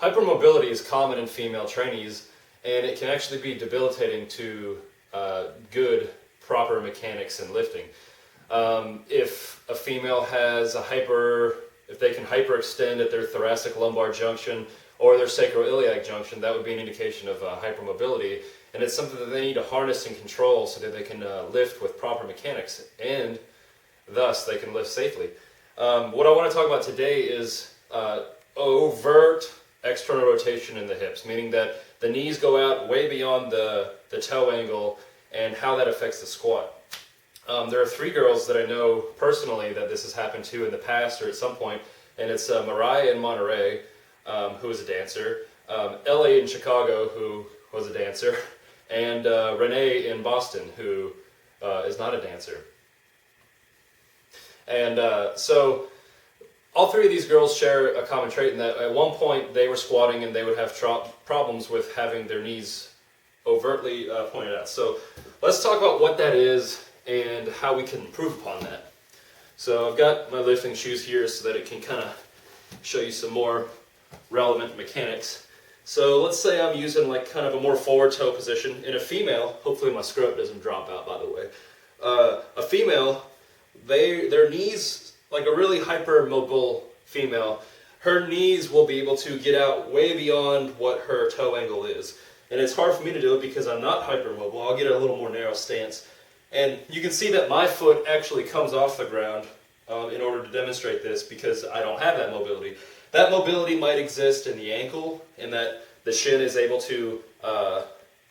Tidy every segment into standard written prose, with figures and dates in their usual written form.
Hypermobility is common in female trainees, and it can actually be debilitating to good, proper mechanics in lifting. If a female has if they can hyperextend at their thoracic lumbar junction or their sacroiliac junction, that would be an indication of hypermobility, and it's something that they need to harness and control so that they can lift with proper mechanics, and thus they can lift safely. What I want to talk about today is overt external rotation in the hips, meaning that the knees go out way beyond the toe angle and how that affects the squat. There are 3 girls that I know personally that this has happened to in the past or at some point, and it's Mariah in Monterey, who is a dancer, Ellie in Chicago, who was a dancer, and Renee in Boston, who is not a dancer. And so all 3 of these girls share a common trait in that at one point they were squatting and they would have problems with having their knees overtly pointed out. So let's talk about what that is and how we can improve upon that. So I've got my lifting shoes here so that it can kind of show you some more relevant mechanics. So let's say I'm using like kind of a more forward toe position. In a female, hopefully my scrot doesn't drop out by the way. A female, their knees, like a really hypermobile female, her knees will be able to get out way beyond what her toe angle is. And it's hard for me to do it because I'm not hypermobile. I'll get a little more narrow stance. And you can see that my foot actually comes off the ground in order to demonstrate this because I don't have that mobility. That mobility might exist in the ankle in that the shin is able to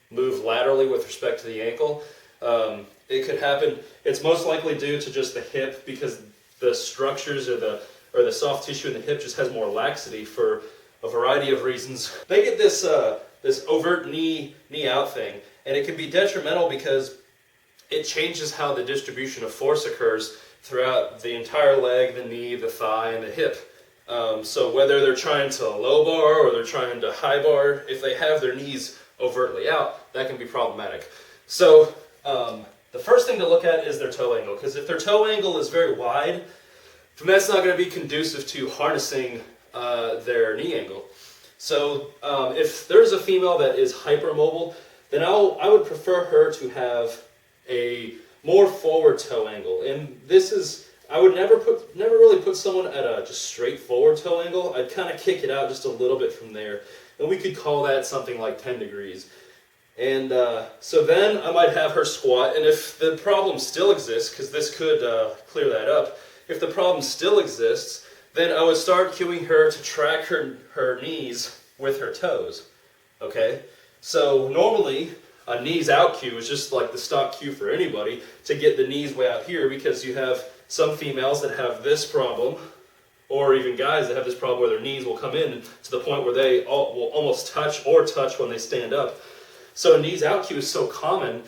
move laterally with respect to the ankle. It could happen, it's most likely due to just the hip because the structures or the soft tissue in the hip just has more laxity for a variety of reasons. They get this overt knee out thing, and it can be detrimental because it changes how the distribution of force occurs throughout the entire leg, the knee, the thigh, and the hip. So whether they're trying to low bar or they're trying to high bar, if they have their knees overtly out, that can be problematic. So the first thing to look at is their toe angle, because if their toe angle is very wide, then that's not going to be conducive to harnessing their knee angle. So if there's a female that is hypermobile, then I would prefer her to have a more forward toe angle. And this is, I would never really put someone at a just straight forward toe angle. I'd kind of kick it out just a little bit from there. And we could call that something like 10 degrees. And so then I might have her squat, and if the problem still exists, because this could clear that up, if the problem still exists, then I would start cueing her to track her knees with her toes, okay? So normally, a knees out cue is just like the stock cue for anybody to get the knees way out here, because you have some females that have this problem, or even guys that have this problem where their knees will come in to the point where they will almost touch when they stand up. So a knees out cue is so common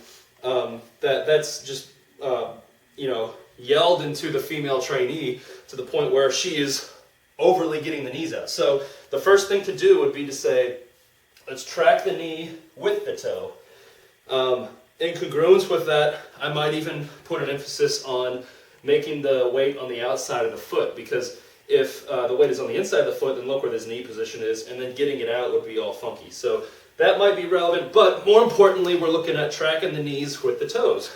that's just yelled into the female trainee to the point where she is overly getting the knees out. So the first thing to do would be to say, let's track the knee with the toe. In congruence with that, I might even put an emphasis on making the weight on the outside of the foot, because if the weight is on the inside of the foot, then look where this knee position is, and then getting it out would be all funky. So that might be relevant, but more importantly, we're looking at tracking the knees with the toes.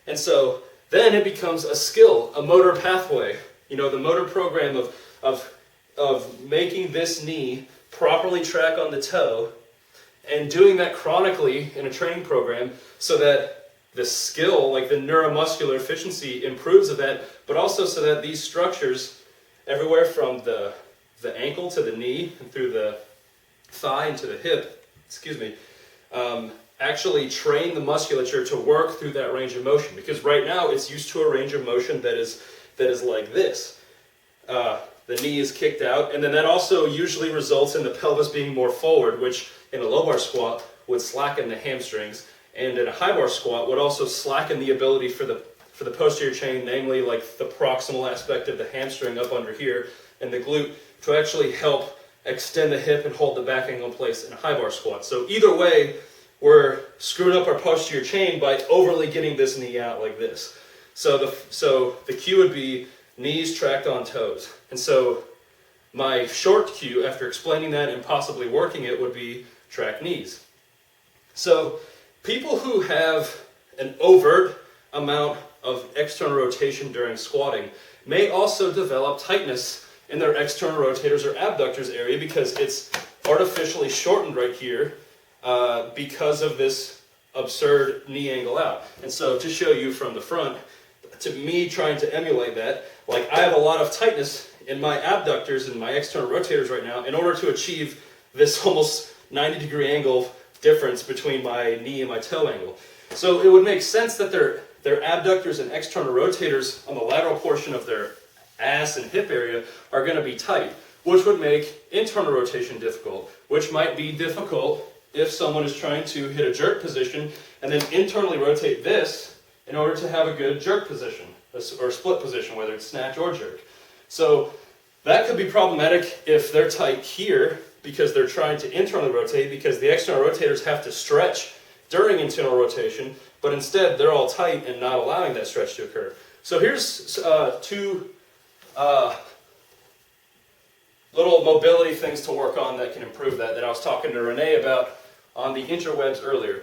And so then it becomes a skill, a motor pathway. You know, the motor program of making this knee properly track on the toe and doing that chronically in a training program so that the skill, like the neuromuscular efficiency, improves of that, but also so that these structures, everywhere from the ankle to the knee and through the thigh and to the hip, actually train the musculature to work through that range of motion. Because right now it's used to a range of motion that is like this. The knee is kicked out, and then that also usually results in the pelvis being more forward, which in a low bar squat would slacken the hamstrings, and in a high bar squat would also slacken the ability for the posterior chain, namely like the proximal aspect of the hamstring up under here and the glute, to actually help extend the hip and hold the back angle in place in a high bar squat. So either way, we're screwing up our posterior chain by overly getting this knee out like this. So the cue would be knees tracked on toes. And so my short cue after explaining that and possibly working it would be track knees. So people who have an overt amount of external rotation during squatting may also develop tightness in their external rotators or abductors area because it's artificially shortened right here because of this absurd knee angle out. And so to show you from the front, to me trying to emulate that, like I have a lot of tightness in my abductors and my external rotators right now in order to achieve this almost 90-degree angle difference between my knee and my toe angle. So it would make sense that their abductors and external rotators on the lateral portion of their ass and hip area are going to be tight, which would make internal rotation difficult, which might be difficult if someone is trying to hit a jerk position and then internally rotate this in order to have a good jerk position or split position, whether it's snatch or jerk. So that could be problematic if they're tight here because they're trying to internally rotate because the external rotators have to stretch during internal rotation, but instead they're all tight and not allowing that stretch to occur. So here's two little mobility things to work on that can improve that I was talking to Renee about on the interwebs earlier.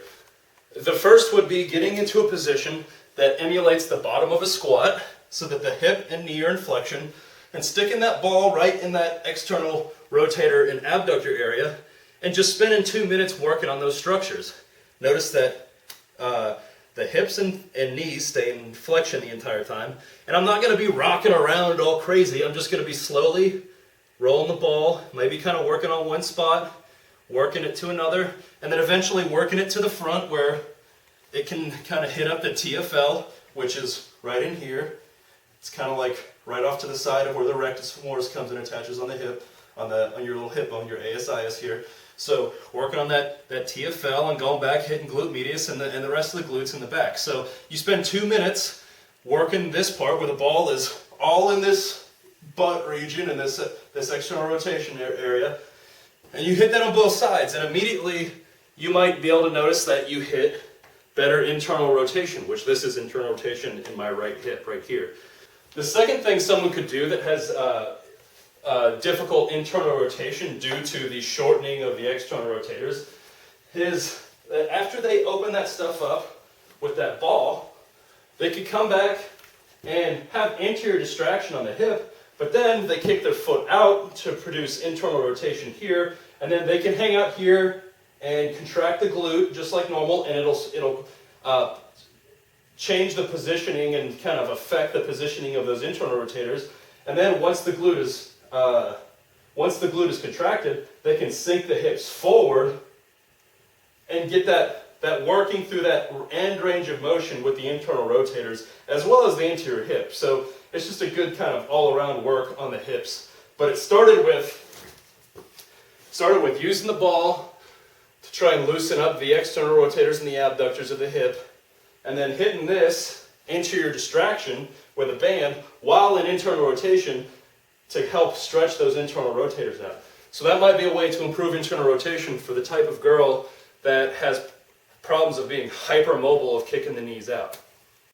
The first would be getting into a position that emulates the bottom of a squat so that the hip and knee are in flexion, and sticking that ball right in that external rotator and abductor area and just spending 2 minutes working on those structures. Notice that the hips and knees stay in flexion the entire time, and I'm not going to be rocking around all crazy. I'm just going to be slowly rolling the ball, maybe kind of working on one spot, working it to another, and then eventually working it to the front where it can kind of hit up the TFL, which is right in here. It's kind of like right off to the side of where the rectus femoris comes and attaches on the hip, on your little hip bone, your ASIS here. So working on that TFL and going back, hitting glute medius and the rest of the glutes in the back. So you spend 2 minutes working this part where the ball is all in this butt region and this external rotation area, and you hit that on both sides, and immediately you might be able to notice that you hit better internal rotation, which this is internal rotation in my right hip right here. The second thing someone could do that has difficult internal rotation due to the shortening of the external rotators is that after they open that stuff up with that ball, they could come back and have anterior distraction on the hip, but then they kick their foot out to produce internal rotation here, and then they can hang out here and contract the glute just like normal, and it'll change the positioning and kind of affect the positioning of those internal rotators. And then once the glute is contracted, they can sink the hips forward and get that working through that end range of motion with the internal rotators as well as the anterior hip. So it's just a good kind of all-around work on the hips. But it started with using the ball to try and loosen up the external rotators and the abductors of the hip, and then hitting this anterior distraction with a band while in internal rotation to help stretch those internal rotators out. So that might be a way to improve internal rotation for the type of girl that has problems of being hypermobile of kicking the knees out.